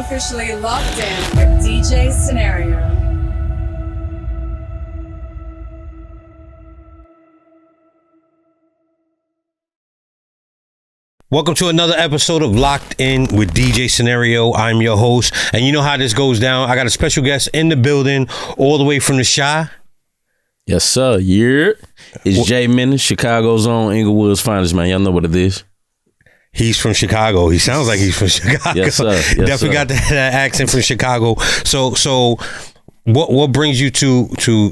officially locked in with DJ Scenario. Welcome to another episode of Locked In with DJ Scenario. I'm your host, and you know how this goes down. I got a special guest in the building, all the way from the Chi. Yes, sir. Yeah. It's Jay Menace, Chicago's own, Inglewood's finest, man. Y'all know what it is. He's from Chicago. He sounds like he's from Chicago. Yes, sir. Yes, Definitely got that accent from Chicago. So what brings you to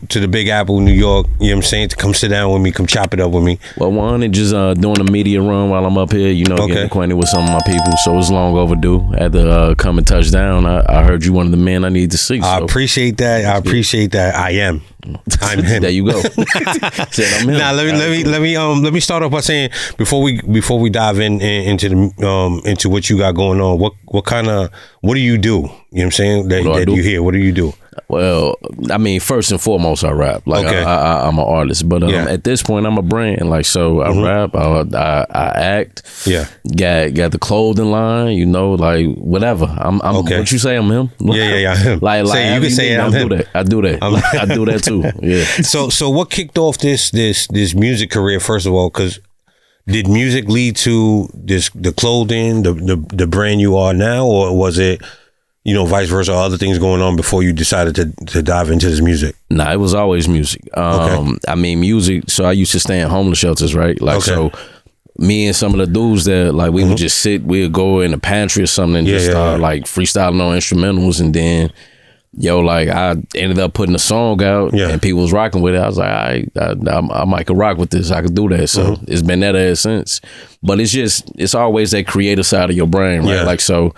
the Big Apple, New York? You know what I'm saying? To come sit down with me, come chop it up with me. Well, one, just doing a media run while I'm up here, getting acquainted with some of my people. So it's long overdue. At the come and touch down, I heard you one of the men I need to see. So. I appreciate that. I'm him. There you go. Said I'm him. Now let me start off by saying before we dive into what you got going on, what do you do? You know what I'm saying? That you hear. What do you do? Well, I mean, first and foremost, I rap. Like, okay. I'm an artist, but at this point, I'm a brand. Like, so I rap, I act. Yeah, got the clothing line. Like whatever. I'm okay. What you say? I'm him. Yeah, him. Like you can say I'm him. I do that. I do that too. Yeah. So what kicked off this music career? First of all, because did music lead to the clothing, the brand you are now, or was it? Vice versa, other things going on before you decided to dive into this music? Nah, it was always music. Okay. I mean, music. So I used to stay in homeless shelters, right? Like, so me and some of the dudes that, like, we would just we'd go in the pantry or something and just start, like, freestyling on instrumentals. And then, I ended up putting a song out and people was rocking with it. I was like, I might could rock with this. I could do that. So it's been that ever since. But it's always that creative side of your brain, right? Yeah. Like, so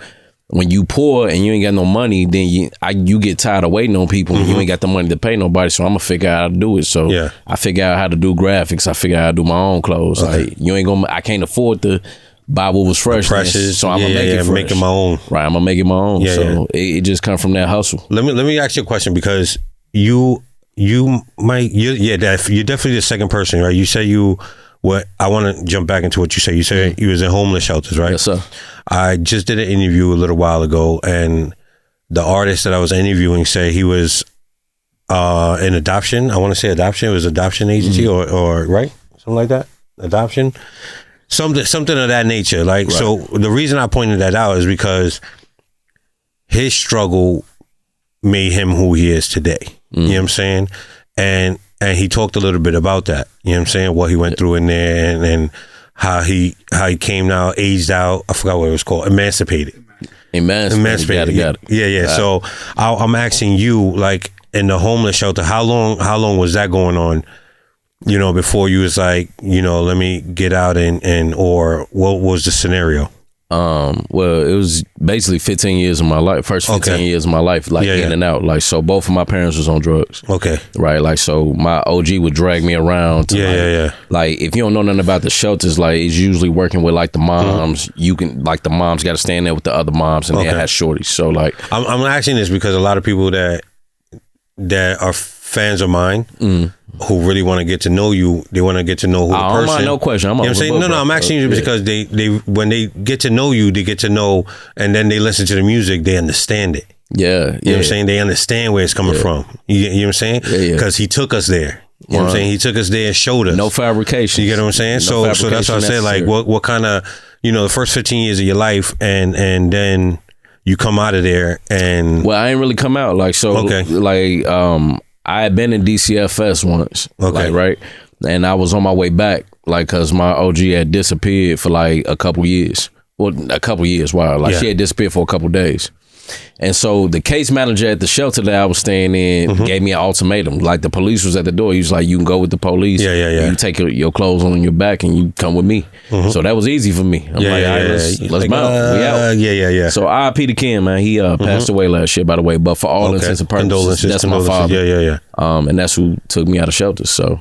when you poor and you ain't got no money, then you get tired of waiting on people and you ain't got the money to pay nobody. So I'm gonna figure out how to do it. So I figure out how to do graphics. I figure out how to do my own clothes. Okay. Like I can't afford to buy what was fresh. So I'm gonna make it fresh. Making my own. Right, I'm gonna make it my own. It just come from that hustle. Let me ask you a question, because you're definitely the second person, right? You say I want to jump back into what you say. You said you was in homeless shelters, right? Yes, sir. I just did an interview a little while ago, and the artist that I was interviewing said he was in adoption. I want to say adoption. It was adoption agency or right? Something like that. Adoption. Something of that nature. Like, right. So the reason I pointed that out is because his struggle made him who he is today. You know what I'm saying? And he talked a little bit about that. You know what I'm saying? What he went through in there and how he came now, aged out. I forgot what it was called. Emancipated. Emancipated. Got it. Yeah. So I'm asking you, like, in the homeless shelter, how long was that going on? Before you was like, let me get out or what was the scenario? Well, it was basically 15 years of my life. First 15 years of my life, like in and out. Like, so both of my parents was on drugs. Okay. Right. Like, so my OG would drag me around. Like, if you don't know nothing about the shelters, like, it's usually working with, like, the moms. You can, like, the moms got to stand there with the other moms and they had shorties. So, like, I'm asking this because a lot of people that are fans of mine who really want to get to know you, they want to get to know who the person. Mind, no question. I'm saying? No, I'm asking you because they when they get to know you, they get to know, and then they listen to the music, they understand it. Yeah. You know what I'm saying? They understand where it's coming from. You know what I'm saying? Because he took us there. You know what I'm saying? He took us there and showed us. No fabrication. You get what I'm saying? So that's what I said. Like, what kind of, the first 15 years of your life, and then you come out of there and... Well, I ain't really come out. Like, so, I had been in DCFS once, like, right? And I was on my way back, like, because my OG had disappeared for, like, a couple years. Well, a couple years, wow. Like, she had disappeared for a couple days. And so the case manager at the shelter that I was staying in gave me an ultimatum. Like, the police was at the door. He was like, you can go with the police. You take your clothes on your back and you come with me. So that was easy for me. I'm like, all right, let's bounce. We out. So R.I.P. to Ken, man. He passed away last year, by the way. But for all intents and purposes, that's my father. And that's who took me out of shelters. So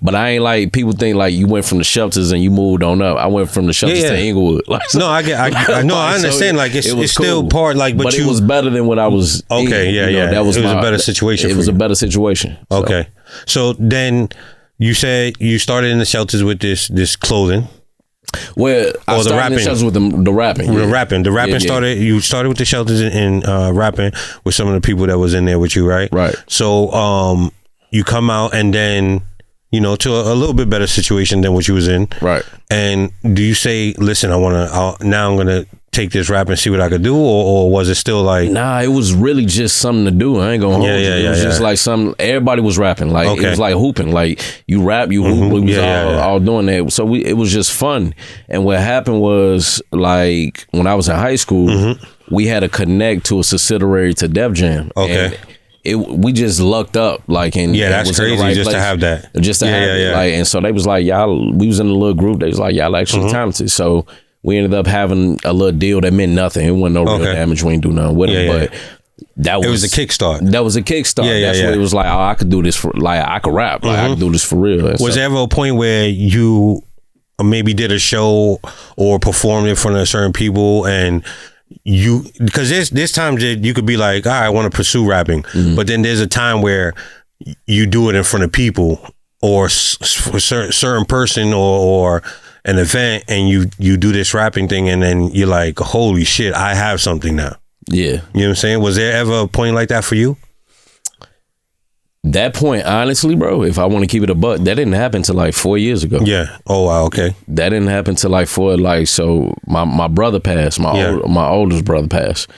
but I ain't like, people think like you went from the shelters and you moved on up. I went from the shelters to Inglewood. Like, no, I understand. Like, it's cool. Still part, like, but it was better than what I was. That was a better situation. It was a better situation. So then you said you started in the shelters with this clothing. Well, I started in the shelters with the rapping. The rapping started. You started with the shelters and rapping with some of the people that was in there with you, right? Right. So you come out and then, you know, to a little bit better situation than what you was in. Right. And do you say, listen, I'm gonna take this rap and see what I could do, or was it still like? Nah, it was really just something to do. I ain't gonna hold you. It was just like everybody was rapping. Like it was like hooping. Like you rap, you hoop. We was all doing that. So it was just fun. And what happened was, like, when I was in high school, we had to connect to a subsidiary to Def Jam. Okay. And we just lucked up, like, and that's crazy, just to have that. Just to have it. Like, and so they was like, y'all, we was in a little group, they was like, y'all actually talented. So we ended up having a little deal that meant nothing. It wasn't no real damage. We ain't do nothing with it. But that was a kickstart. That was a kickstart. That's what it was like. Oh, I could do this for, like, I could rap. Like, I could do this for real. And was there ever a point where you maybe did a show or performed in front of certain people, and because there's times that you could be like, all right, I want to pursue rapping, but then there's a time where you do it in front of people or for certain person or an event, and you do this rapping thing, and then you're like, holy shit, I have something now. Yeah. You know what I'm saying? Was there ever a point like that for you? That point, honestly, bro, if I want to keep it a buck, that didn't happen till like 4 years ago. Yeah. Oh, wow. Okay. That didn't happen till like so my brother passed, my oldest brother passed.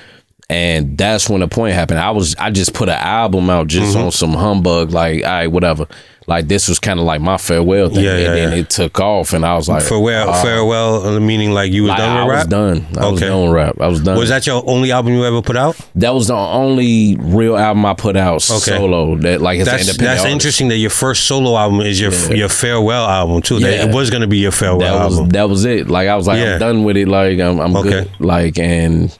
And that's when the point happened. I just put an album out just on some humbug, like, all right, whatever. Like, this was kind of like my farewell thing. And then it took off, and I was like, farewell, meaning like you was done with rap? I was done. I was done with rap. I was done. Was that your only album you ever put out? That was the only real album I put out solo. That, like, it's an independent That's artist. Interesting that your first solo album is your farewell album too. That it was going to be your farewell album. That was it. Like, I was like, I'm done with it. Like, I'm good. Like, and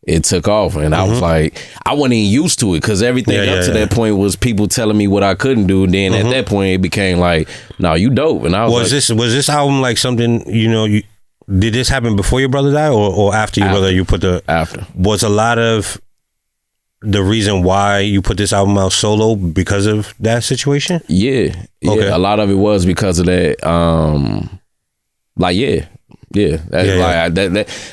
it took off, and I was like, I wasn't even used to it, because everything up to that point was people telling me what I couldn't do. And then at that point, it became like, no, you dope. And I was was this album like something, you know, did this happen before your brother died, or after your brother? You put after. Was a lot of the reason why you put this album out solo because of that situation? Yeah, a lot of it was because of that.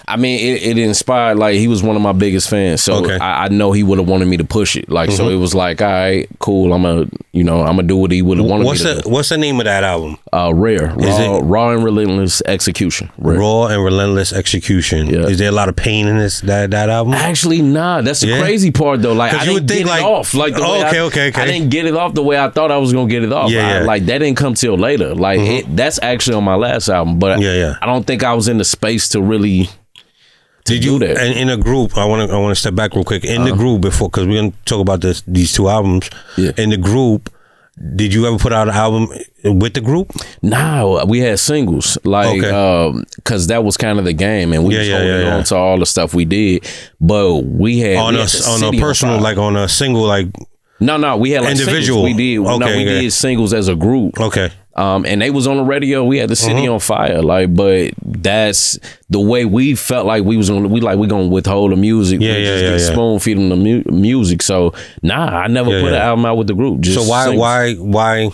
I mean, it inspired. Like, he was one of my biggest fans, so I know he would have wanted me to push it. Like, so it was like, all right, cool. I'm gonna do what he would have wanted me to do. What's the name of that album? Raw and Relentless Execution. Raw and Relentless Execution. Yeah. Is there a lot of pain in that album? Actually, nah. That's the crazy part, though. Like, I didn't get it off. Like, the way I didn't get it off the way I thought I was gonna get it off. Like, that didn't come till later. Like, that's actually on my last album, but I don't think I was in the space to really do that. And in a group, I want to step back real quick. In the group, before, because we're gonna talk about these two albums. Yeah. In the group, did you ever put out an album with the group? No, we had singles, like, because that was kind of the game, and we was holding on to all the stuff we did. But we had on a personal, like on a single, like. No, we had like individual. Singles. We did singles as a group. Okay. And they was on the radio. We had the city on fire. Like, but that's the way we felt like we gonna withhold the music. Spoon feed them the music. So I never put an album out with the group. Just so why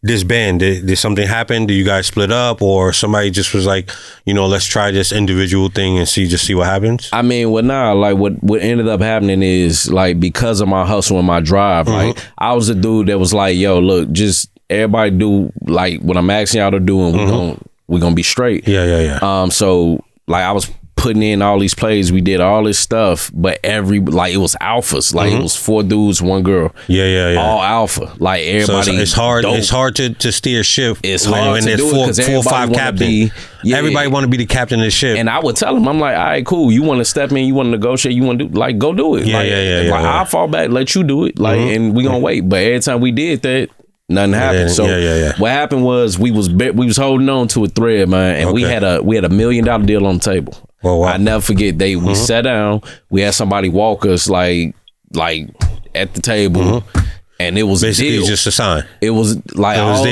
this band? Did something happen? Did you guys split up, or somebody just was like, let's try this individual thing and see what happens? I mean, like what ended up happening is, like, because of my hustle and my drive, like, I was a dude that was like, yo, look, just everybody do like what I'm asking y'all to do, and we're gonna be straight. So, like, I was putting in all these plays, we did all this stuff, but it was alphas. Like, it was 4 dudes, 1 girl. All alpha. Like, everybody. So it's hard to steer ship. It's hard to do it, 4 or 5 captains. Everybody want to be the captain of the ship. And I would tell them, I'm like, all right, cool. You want to step in, you want to negotiate, you want to do, like, go do it. I'll fall back, let you do it. Like, and we gonna wait. But every time we did that, nothing happened. So what happened was we was holding on to a thread, man, and we had a $1 million deal on the table. Wow. I never forget. We sat down. We had somebody walk us like at the table, and it was basically just a sign. It was like all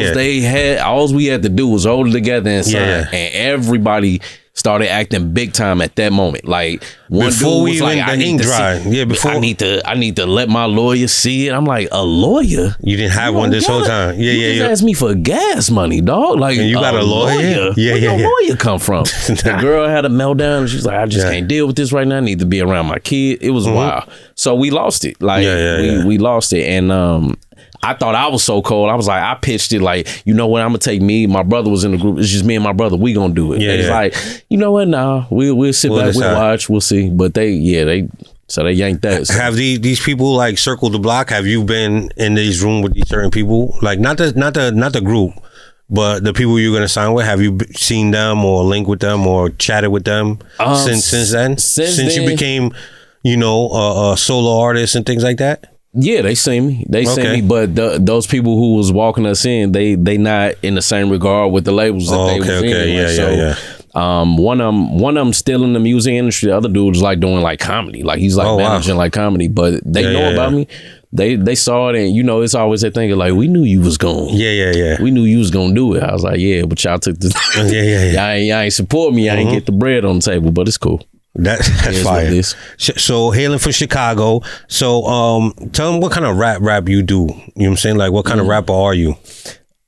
we had to do was hold it together and sign, and everybody started acting big time at that moment. Like one before dude we was like, the ink dry. Yeah, before I need to let my lawyer see it. I'm like, a lawyer? You didn't have one this whole time. Yeah, you just asked me for gas money, dog. Like, and you got a lawyer? Yeah, where your lawyer come from? The girl had a meltdown and she's like, I just can't deal with this right now. I need to be around my kid. It was wild. So we lost it. Like we lost it. And I thought I was so cold. I was like, I pitched it like, you know what, I'm gonna take me. My brother was in the group. It's just me and my brother. We gonna do it. Yeah, it's like, you know what? Nah, we'll sit back, we'll watch, we'll see. But they yanked that. So. Have these people like circled the block? Have you been in these room with these certain people? Like not the group, but the people you're gonna sign with. Have you seen them or linked with them or chatted with them since then? Since you became, a solo artist and things like that. Yeah, they seen me. Seen me, but those people who was walking us in, they not in the same regard with the labels that they was in. One of them still in the music industry. The other dude was like doing like comedy, like he's like managing like comedy. But they know about me. They saw it, and it's always that thing of like, we knew you was going. Yeah. We knew you was gonna do it. I was like, yeah, but y'all took this. Y'all ain't support me. I ain't get the bread on the table, but it's cool. That's fire. So hailing from Chicago. So tell them what kind of rap you do. You know what I'm saying? Like what kind of rapper are you?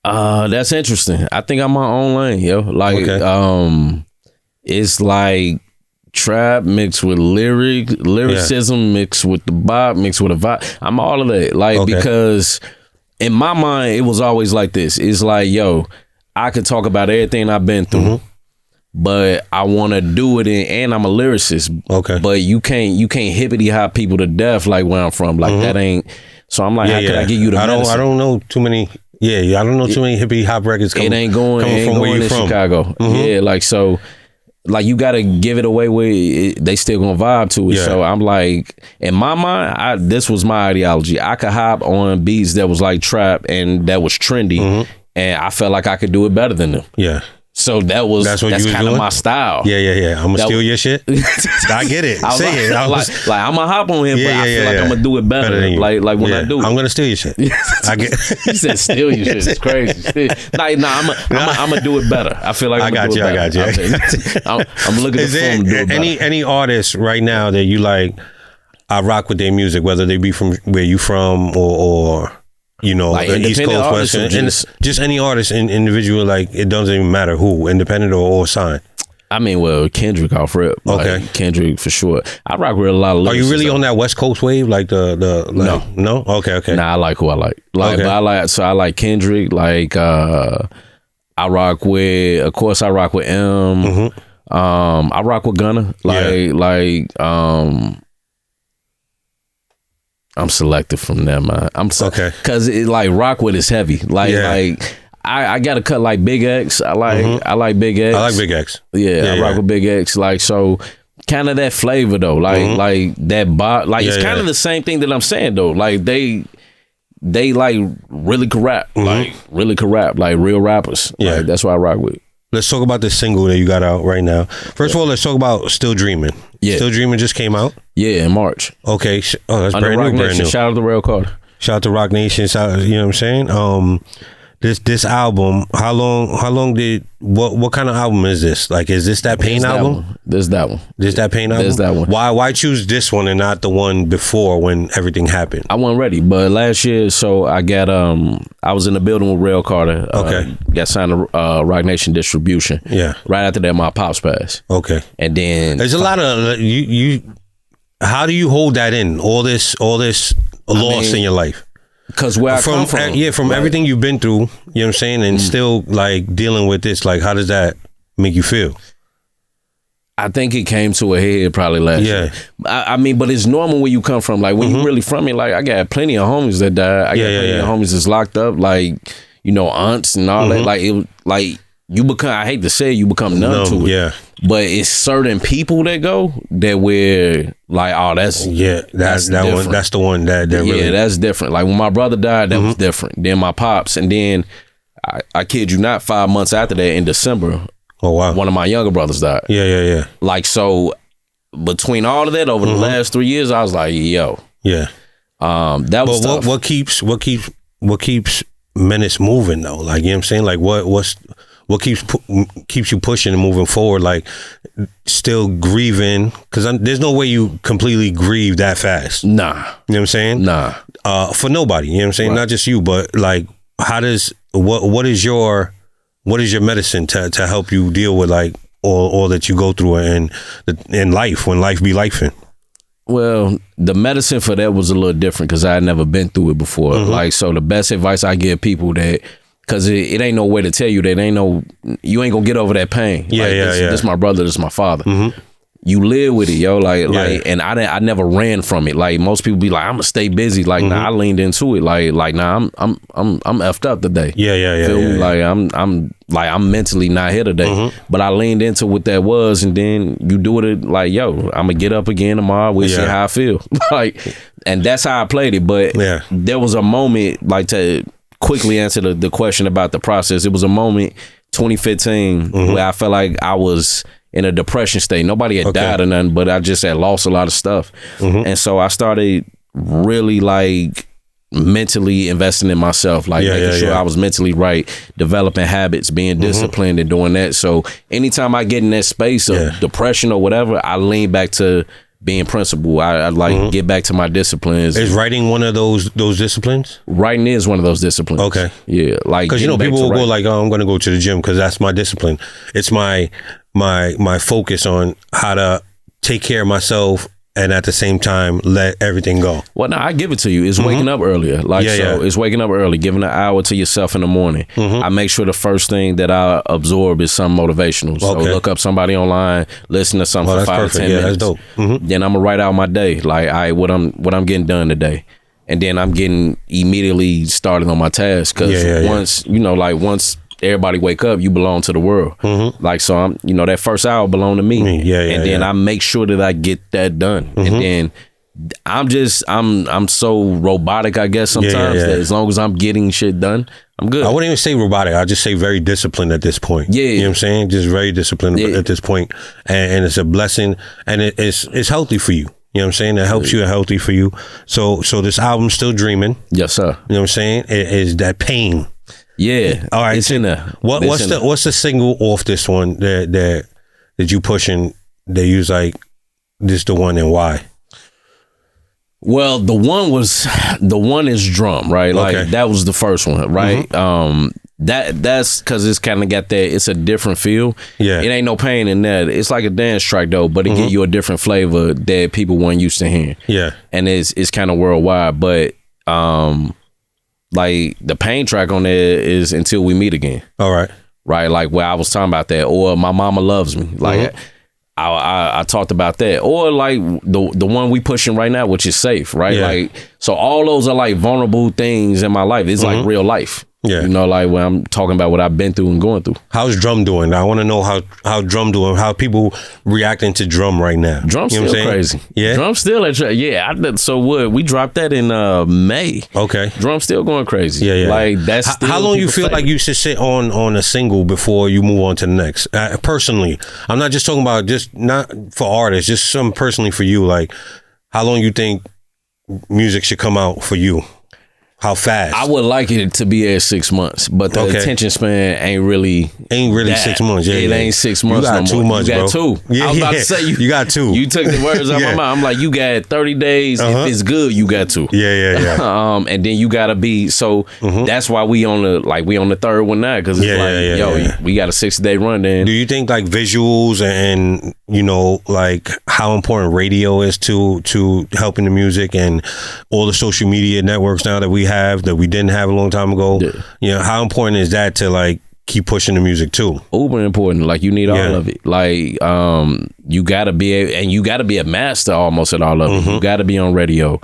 That's interesting. I think I'm my own lane, yo. Like it's like trap mixed with lyricism mixed with the bop, mixed with a vibe. I'm all of that. Like because in my mind it was always like this. It's like, yo, I could talk about everything I've been through. But I want to do it and I'm a lyricist. Okay. But you can't hippity hop people to death like where I'm from. Like that ain't. So I'm like, how could I give you the medicine? I don't know too many. I don't know too many hippity hop records. It ain't going from where you're from. Chicago. Yeah, like so. Like you got to give it away where they still gonna vibe to it. Yeah. So I'm like, in my mind, this was my ideology. I could hop on beats that was like trap and that was trendy, and I felt like I could do it better than them. Yeah. So that's kind of my style. Yeah. I'm gonna steal your shit. I get it. Say it. I'm gonna hop on here, but I feel like I'm gonna do it better like when I do it. I'm gonna steal your shit. I get. He said steal your shit. It's crazy. I'm gonna do it better. I feel like I got you. I'm looking at the film. Any artists right now that you like? I rock with their music, whether they be from where you from or. Like East Coast, West, and just any artist, individual, like it doesn't even matter who, independent or signed. I mean, well, Kendrick off rip. Like, Kendrick for sure. I rock with a lot of. Are you really on that West Coast wave, like the no? Okay. Nah, I like who I like. But I like Kendrick. Like I rock with, of course, I rock with M. I rock with Gunna. I'm selective from that, man. Because like Rockwood is heavy. I got to cut like Big X. I like Big X. I like Big X. I rock with Big X. Like so, kind of that flavor though. Like that bot. Like it's kind of the same thing that I'm saying though. Like they like really could rap. Like really could rap. Like real rappers. Yeah, like, that's what I rock with. Let's talk about this single that you got out right now. First of all, let's talk about Still Dreaming. Yeah. Still Dreaming just came out? Yeah, in March. Okay. Oh, that's brand new. Shout out to Rail Carter. Shout out to Rock Nation. You know what I'm saying? This album, how long did what kind of album is this? Like, is this that Pain album? This is that one. This that Pain album? This is that one. Why choose this one and not the one before when everything happened? I wasn't ready, but last year, so I got I was in the building with Rail Carter. Got signed to Rock Nation Distribution. Yeah. Right after that, my pops passed. Okay. And then there's a lot of you. How do you hold that in? All this loss in your life. Because where I come from. Yeah, from everything you've been through, you know what I'm saying? And still like dealing with this, like how does that make you feel? I think it came to a head probably last year. I mean, but it's normal where you come from. Like when you really from it, like I got plenty of homies that died. I got plenty of homies that's locked up, like, aunts and all that. Like you become, I hate to say it, you become numb to it. Yeah. But it's certain people that go that we're like, oh, that's that one. That's the one that really, that's different. Like when my brother died, that was different. Then my pops, and then I kid you not, 5 months after that in December, oh wow, one of my younger brothers died. Yeah. Like so, between all of that over the last 3 years, I was like, yo, that was tough. What keeps Menace moving though? Like, you know what I'm saying? Like what keeps you pushing and moving forward, like still grieving, because there's no way you completely grieve that fast. Nah. You know what I'm saying? Nah. For nobody, you know what I'm saying? Right. Not just you, but like, what is your medicine to help you deal with like all that you go through in life, when life be lifing? Well, the medicine for that was a little different because I had never been through it before. Mm-hmm. Like, so the best advice I give people that, because it ain't no way to tell you that you ain't gonna get over that pain. Yeah, like, this my brother, this my father. Mm-hmm. You live with it, yo. Like, and I never ran from it. Like, most people be like, I'm gonna stay busy. Like, nah, I leaned into it. Like, nah, I'm effed up today. Yeah. Feel me? Like, I'm mentally not here today. But I leaned into what that was, and then you do it like, yo, I'm gonna get up again tomorrow. We'll see how I feel. Like, and that's how I played it. But there was a moment, like, to quickly answer the question about the process. It was a moment, 2015, where I felt like I was in a depression state. Nobody had died or nothing, but I just had lost a lot of stuff. And so I started really like mentally investing in myself, like making sure I was mentally right, developing habits, being disciplined and doing that. So anytime I get in that space of depression or whatever, I lean back to being principled. I like get back to my disciplines. Is writing one of those disciplines? Writing is one of those disciplines. Okay. Yeah. Like, because people will go like, oh, I'm going to go to the gym because that's my discipline. It's my focus on how to take care of myself and at the same time let everything go. Well, no, I give it to you. It's waking up earlier. Like, it's waking up early, giving an hour to yourself in the morning. I make sure the first thing that I absorb is something motivational. So look up somebody online, listen to something for 5 to 10 minutes. That's dope. Then I'm gonna write out my day. Like, all right, what I'm getting done today. And then I'm getting immediately started on my task. Because once everybody wake up, you belong to the world. Like, so I'm, that first hour belong to me. And then I make sure that I get that done. And then I'm so robotic, I guess, sometimes that as long as I'm getting shit done, I'm good. I wouldn't even say robotic. I'll just say very disciplined at this point. You know what I'm saying? Just very disciplined at this point. And it's a blessing, and it's healthy for you. You know what I'm saying? It helps you and healthy for you. So this album's still dreaming. Yes, sir. You know what I'm saying? It is that pain. Yeah. All right. It's in there. What's the single off this one that you pushing that you was like, this the one, and why? Well, the one is Drum, right? Like, that was the first one, right? That's because it's kind of got that, it's a different feel. Yeah. It ain't no pain in that. It's like a dance track though, but it give you a different flavor that people weren't used to hearing. Yeah. And it's kind of worldwide, but like the pain track on there is Until We Meet Again. All right. Right. Like, where I was talking about that, or My Mama Loves Me. Like, I talked about that, or like the one we pushing right now, which is Safe. Right. Yeah. Like, so all those are like vulnerable things in my life. It's like real life. Yeah. Like when I'm talking about what I've been through and going through. How's Drum doing? I want to know how Drum doing, how people reacting to Drum right now. Drum's still crazy. Yeah. Drum's still so what? We dropped that in May. Okay. Drum's still going crazy. Yeah. Like, that's still how long you feel like you should sit on a single before you move on to the next? Personally, I'm not just talking about just not for artists, just some personally for you. Like, how long you think music should come out for you? How fast? I would like it to be at 6 months, but the attention span ain't really that. 6 months. Yeah, it ain't 6 months. You got no 2 months, you got bro. 2. I was about to say you got 2. You took the words out of my mouth. I'm like, you got 30 days. If it's good, you got 2. Yeah. And then you gotta be that's why we on the third one now, because it's we got a 60-day run. Then do you think like visuals and like how important radio is to helping the music and all the social media networks now that we didn't have a long time ago? How important is that to like keep pushing the music too? Uber important. Like, you need all of it. Like, you gotta be a master almost at all of it. You gotta be on radio.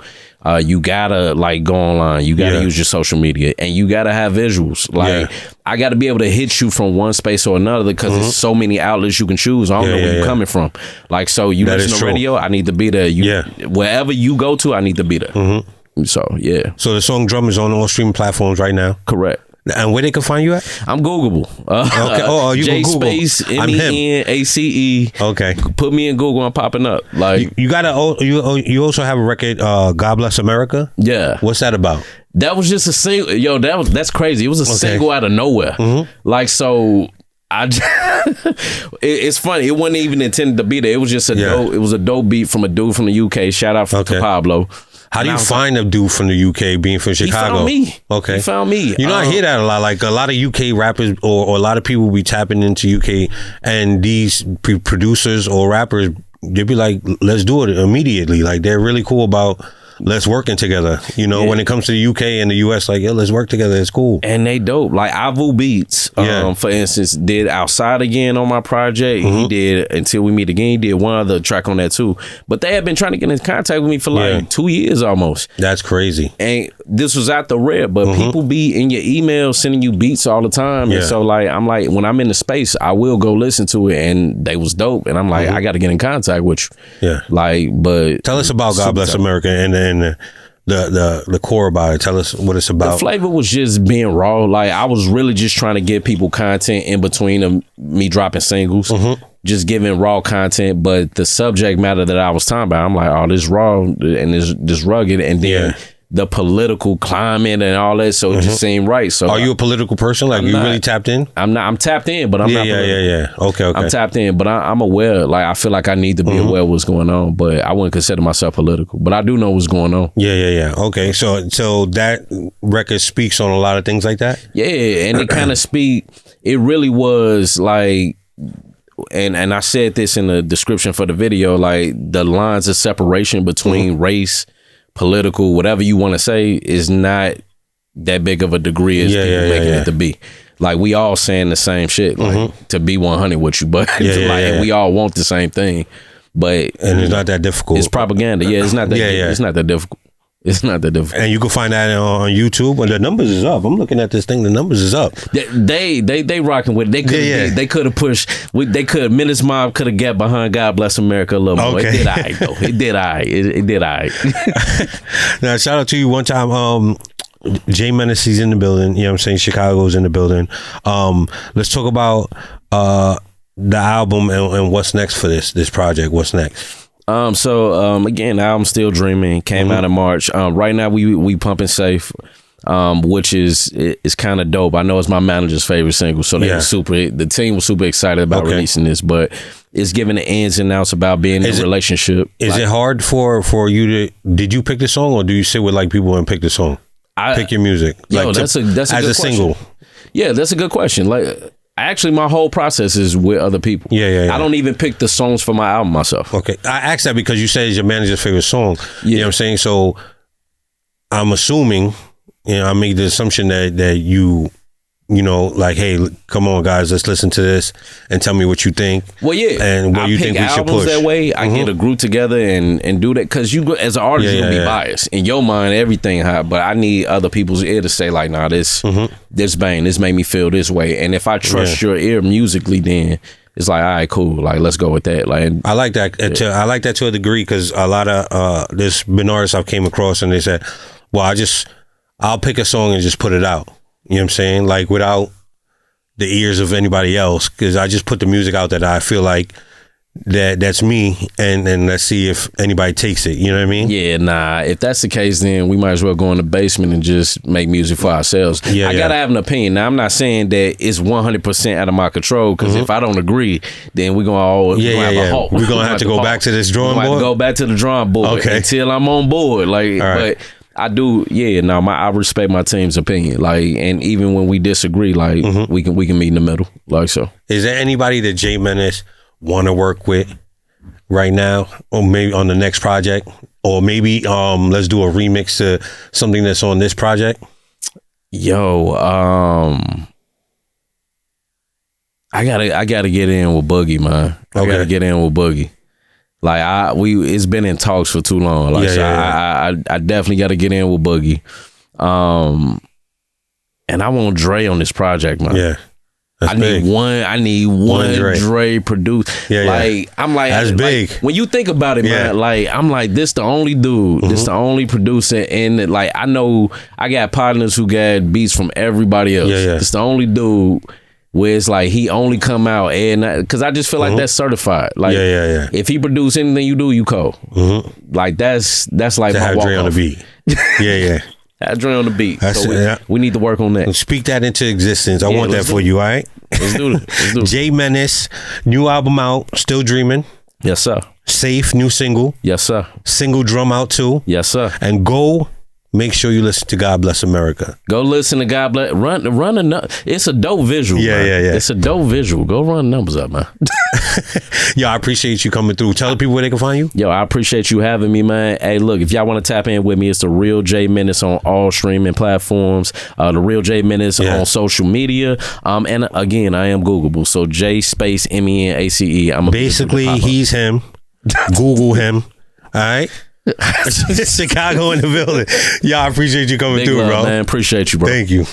You gotta like go online. You gotta use your social media, and you gotta have visuals. Like, I gotta be able to hit you from one space or another, because there's so many outlets you can choose. I don't know where you're coming from. Like, so you listen to radio, I need to be there. Wherever you go to, I need to be there. So So the song Drum is on all streaming platforms right now. Correct. And where they can find you at? I'm Googleable. Okay. Oh, you J Google. space MENACE. Okay. Put me in Google. I'm popping up. Like, you you also have a record, God Bless America. Yeah. What's that about? That was just a single. Yo, that's crazy. It was a single out of nowhere. Like, so It's funny. It wasn't even intended to be there. It was just dope. It was a dope beat from a dude from the UK. Shout out to Pablo. How do you find a dude from the UK being from Chicago? He found me. Okay. He found me. You know, I hear that a lot. Like a lot of UK rappers or a lot of people be tapping into UK, and these producers or rappers, they be like, let's do it immediately. Like they're really cool about let's working together. You know, when it comes to the UK and the US, like, yo, let's work together. It's cool. And they dope. Like Avu Beats, for instance, did Outside Again on my project. He did Until We Meet Again. He did one other track on that too. But they have been trying to get in contact with me for like 2 years almost. That's crazy. And this was out the red, but people be in your email sending you beats all the time. And so like, I'm like, when I'm in the space, I will go listen to it. And they was dope. And I'm like, I got to get in contact with you. Yeah. Like, but tell us about God Bless America and the core about it. Tell us what it's about. The flavor was just being raw. Like I was really just trying to give people content in between me dropping singles, just giving raw content. But the subject matter that I was talking about, I'm like, oh, this raw and this rugged, and then the political climate and all that. So it just seemed right. So are you a political person? Like you really tapped in? I'm not. I'm tapped in, but I'm not. Yeah. Okay. I'm tapped in, but I'm aware. Like I feel like I need to be aware of what's going on, but I wouldn't consider myself political. But I do know what's going on. Yeah. Okay. So that record speaks on a lot of things like that. Yeah, and it kind of speak. It really was like. And I said this in the description for the video, like the lines of separation between race, political, whatever you want to say, is not that big of a degree as people making it to be. Like we all saying the same shit, like to be 100 with you, but and we all want the same thing. But and it's not that difficult. It's propaganda. Yeah, it's not that. It's not that difficult. It's not that difficult. And you can find that on YouTube. And the numbers is up. I'm looking at this thing. The numbers is up. They rocking with it. They could have pushed. Menace Mob could have got behind God Bless America a little more. Okay. It did all right, though. It did all right. It did all right. Now, shout out to you one time. Jay Menace, he's in the building. You know what I'm saying? Chicago's in the building. Let's talk about the album and what's next for this project. What's next? Again, the album Still Dreaming came out in March. Right now we pumping Safe, which is kind of dope. I know it's my manager's favorite single, so the team was super excited about releasing this, but it's giving the ins and outs about being in a relationship. Is it hard for you did you pick the song, or do you sit with like people and pick the song? Pick your music. That's a good question. Single. Yeah, that's a good question. Like actually, my whole process is with other people. Yeah. I don't even pick the songs for my album myself. Okay. I asked that because you said it's your manager's favorite song. You know what I'm saying? So I'm assuming, I make the assumption that you like, hey, come on, guys, let's listen to this and tell me what you think. Well, yeah. And what you think we should push. That way, I get a group together and do that. Because you, as an artist, you'll be biased. In your mind, everything hot. But I need other people's ear to say, like, nah, this bang, this made me feel this way. And if I trust your ear musically, then it's like, all right, cool. Like, let's go with that. Like, I like that. I like that to a degree, because a lot of there's been artists I've came across and they said, well, I'll pick a song and just put it out. You know what I'm saying? Like without the ears of anybody else, because I just put the music out that I feel like that's me, and let's see if anybody takes it. You know what I mean? Yeah, nah. If that's the case, then we might as well go in the basement and just make music for ourselves. I gotta have an opinion. Now, I'm not saying that it's 100% out of my control, because if I don't agree, then we're gonna have a halt. We're gonna have to go back to this drawing board. Go back to the drawing board until I'm on board. Like, but I do, I respect my team's opinion. Like, and even when we disagree, like we can meet in the middle. Like, so. Is there anybody that Jay Menace want to work with right now, or maybe on the next project, or maybe let's do a remix to something that's on this project? Yo, I gotta get in with Boogie, man. I gotta get in with Boogie. Like it's been in talks for too long. Like I definitely got to get in with Boogie, and I want Dre on this project, man. Yeah, I need one Dre produced. Like I'm like, that's big. When you think about it, man. Like I'm like, this the only dude, this the only producer, and like I know I got partners who got beats from everybody else. It's the only dude where it's like he only come out, and because I just feel like that's certified. Like if he produce anything you do, you cold. Like that's like to my have walk Dre on the beat. That joint on the beat. We need to work on that. Speak that into existence. I want that for you, all right? Let's do it. J Menace, new album out, Still Dreaming. Yes, sir. Safe, new single. Yes, sir. Single drum out too. Yes, sir. And go make sure you listen to God Bless America. Go listen to God Bless. Run it's a dope visual. Yeah. It's a dope visual. Go run the numbers up, man. Yo, I appreciate you coming through. Tell the people where they can find you. Yo, I appreciate you having me, man. Hey, look, if y'all want to tap in with me, it's The Real J Menace on all streaming platforms. The Real J Menace on social media. And again, I am Googleable. So J space MENACE. Basically, he's him. Google him. All right. Chicago in the building. Yeah, I appreciate you coming through, bro. Man, appreciate you, bro. Thank you.